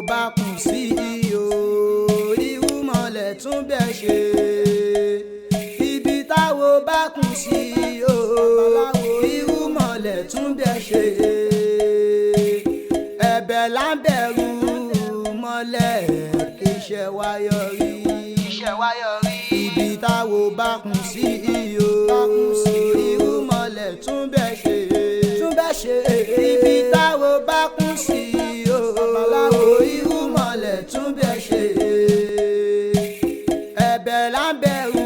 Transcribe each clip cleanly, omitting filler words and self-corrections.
bá kùn sí o irúmọlẹ̀ tún bẹ̀ ṣe ibi táwo bá kùn sí o irúmọlẹ̀ tún bẹ̀ ṣe ẹ̀bẹ̀ là ń bẹ̀rù mọ́lẹ̀ kí iṣẹ́ wa yọrí ibi táwo bá kùn sí o irúmọlẹ̀ tún bẹ̀ ṣe ibi táwo bá kùn sí o irúmọlẹ̀ tún bẹ̀ ṣe ẹ̀bẹ̀ là ń bẹ̀rù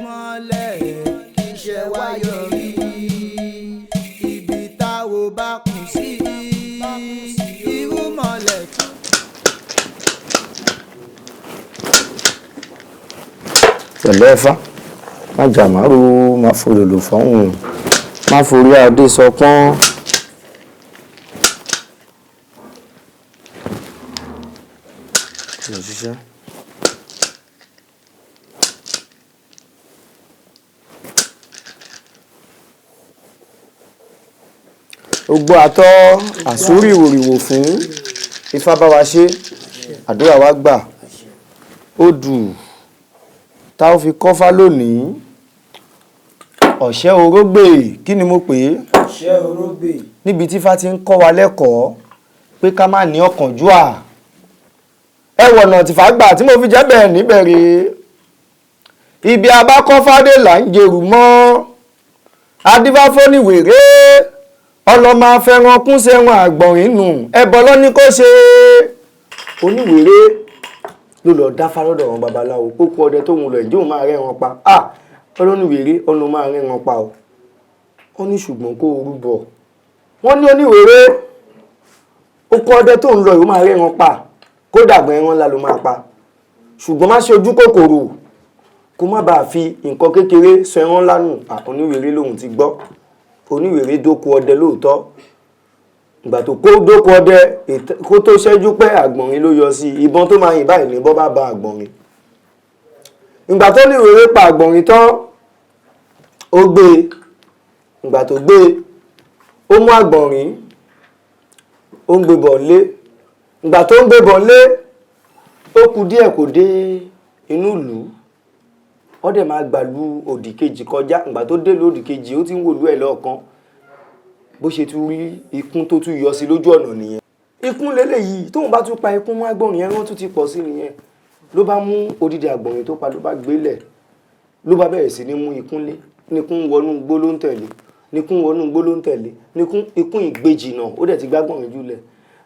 mọ́lẹ̀ kí iṣẹ́ wa yọrí ibi táwo bá kùn sí irúmọlẹ̀ tún. pẹ̀lú ẹ̀fá má jàmárù má fòlòlò fọ́hùn má forí adé sọpọ́n. Ogbó àtọ́ àsúrí ìwòrìwò fún Ifá bá wa ṣe àdúrà wa gbà odù tá ó fi kọ́fá lónìí ọ̀ṣẹ́ orógbè kí ni mo pè é ọ̀ṣẹ́ orógbè níbi tí Ifá ti ń kọ́ wa lẹ́kọ̀ọ́ pé ká má ní ọ̀kánjúà ẹwọ̀nà tìfà gbà tí mo fi jẹ́ bẹ́ẹ̀ níbẹ̀rẹ̀ ibi abákọ́fádé là ń jèrú mọ́ adífáfó ní wèrè ọlọ́mọ afẹ́ràn kún sẹ́wọ̀n àgbọ̀nrín nù ẹbọ lọ́ní kó ṣe oníwèrè ló lọ dáfá lọ́dọ̀ wọn babaláwo ó kú ọdẹ tóun lọ ìjọ máa rẹ́ wọn pa olóníwèrè ọ̀nà máa rẹ́ wọn pa o wọ́n ní ṣùgbọ́n kó rúbọ wọ́n ní oníwèrè ó kú ọdẹ tóun lọ ìwọ máa rẹ́ wọn pa kó dàgbà ẹran ńlá ló máa pa ṣùgbọ́n má ṣe ojú kòkòrò kó má bàa fi nǹkan kékeré sọ ẹran ńlá nù oníwèrè lòun ti gbọ́ oníwèrè dóko ọdẹ lóòótọ́ ìgbà tó kó dóko ọdẹ kó tó ṣẹ́jú pé àgbọ̀nrín ló yọ sí ìbọn tó máa yìn báyìí ní bọ́ bá ba àgbọ̀nrín ìgbà tó níwèrè pa àgbọ̀nrín tán ó gbé ìgbà tó gbé ó mú àgbọ̀nrín ó ń gbé bọ̀ lé ìgbà tó ń gbé bọ̀ lé ó kù díẹ̀ kò dé inú ìlú wọ́n dẹ̀ máa gbàlú òdì kejì kọjá ìgbà tó dé lódì kejì ó ti ń wòlú ẹ̀ lọ́ọ̀kan bó ṣe tún rí ikún tó tún yọ sí lójú ọ̀nà nìyẹn ikún lélẹ́yìí tóun bá tún pa ikún mú àgbọ̀nrín ẹran tún ti pọ̀ sí nìyẹn ló bá mú odidi àgbọ̀nrín tó pa ló bá gbélẹ̀ ló bá bẹ̀rẹ̀ sí ní mú ikún lé níkún wọnú igbó ló ń tẹ̀lé níkún wọnú igbó ló ń tẹ̀lé ikún ìgbèjì náà ó dẹ̀ ti gbágbọ̀nrín jùlẹ̀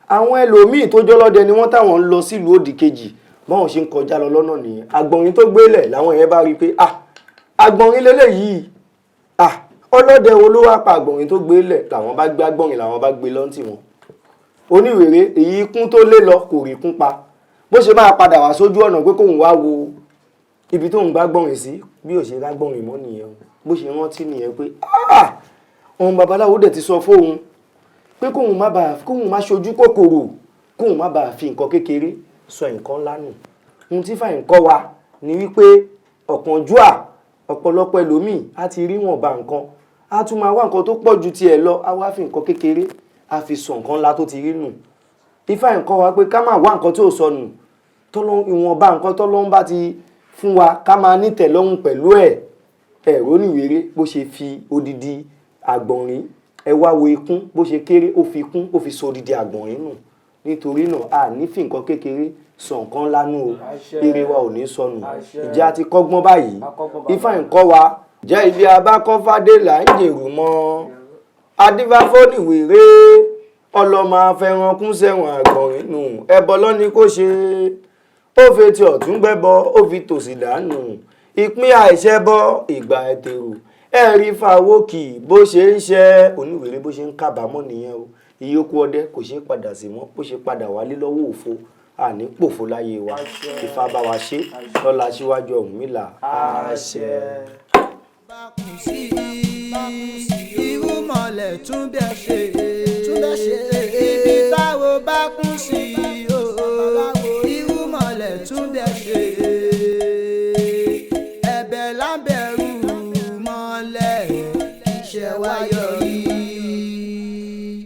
àwọn ẹlòmíì tó jọlọ́dẹ ni wọ́n táwọn ń lọ sílùú òdì kejì báwọn ṣe ń kọjá lọ lọ́nà nìyẹn àgbọ̀nrín tó gbélẹ̀ làwọn yẹn bá rí i pé àgbọ̀nrín lélẹ́yìí ọlọ́dẹ wo ló wá pa àgbọ̀nrín tó gbélẹ̀ làwọn bá gbé àgbọ̀nrín làwọn bá gbé lọ́ntì wọn oníwèrè èyí ikún tó lé lọ kò rí ikún pa bó ṣe máa padà wá sójú ọ̀nà pé kóun wá wo ibi tóun bá gbọ̀nrín sí bí ò ṣe rágbọ̀nrín mọ́ nìyẹn bó ṣe rántí nìyẹn pé ohun babaláwo dẹ̀ ti sọ fóun pé kóun má ṣojú kòkòrò kóun má bàa fi nǹkan kékeré sọ nǹkan ńlá nù ohun tí fàyín kọ́ wa ni wípé ọ̀kánjúà ọ̀pọ̀lọpọ̀ ẹlòmíì á ti rí wọn bá nǹkan á tún máa wá nǹkan tó pọ̀ ju tiẹ̀ lọ á wá fi nǹkan kékeré á fi sọ nǹkan ńlá tó ti rí nù Ifá ń kọ́ wa pé ká máa wá nǹkan tí ò sọnù ìwọ̀nba nǹkan tọ́lọ́run bá ti fún wa ká máa nítẹ̀lọ́rùn pẹ̀lú ẹ̀rọ níwèrè bó ṣe fi odidi àgbọ̀nrín ẹ wá wo ikún bó ṣe kéré ó fi ikún ó fi sọ odidi àgbọ̀nrín nù nítorí náà a ní fi nǹkan kékeré sọ nǹkan lánú o eré wa ò ní sọnù ìjẹ́ àti kọ́gbọ́n báyìí Ifá ń kọ́ wa jẹ́ ibi abákọ́fádé là ń jèrú mọ́ adífáfó níwèrè ọlọ́mọ afẹ́ràn kún sẹ́wọ̀n àgbọ̀nrín nù ẹbọ lọ́ní kó ṣe ó fi ti ọ̀tún gbẹ́bọ ó fi tòsì dànù ìpín àìṣẹ́bọ ìgbà ẹ̀tẹ̀rù ẹ̀rí fàwókì bó ṣe ń ṣẹ́ oníwèrè bó ṣe ń kábàámọ̀ nìyẹn o ìyókù ọdẹ kò ṣe padà sí mọ́ bó ṣe padà wálé lọ́wọ́ òfo àní pòfo láyé wa Ifá bá wa ṣe lọ́la síwájú Ọ̀rúnmìlà àṣẹ. irúmọlẹ̀ tún bẹ̀ ṣe ibi táwo bá kún sí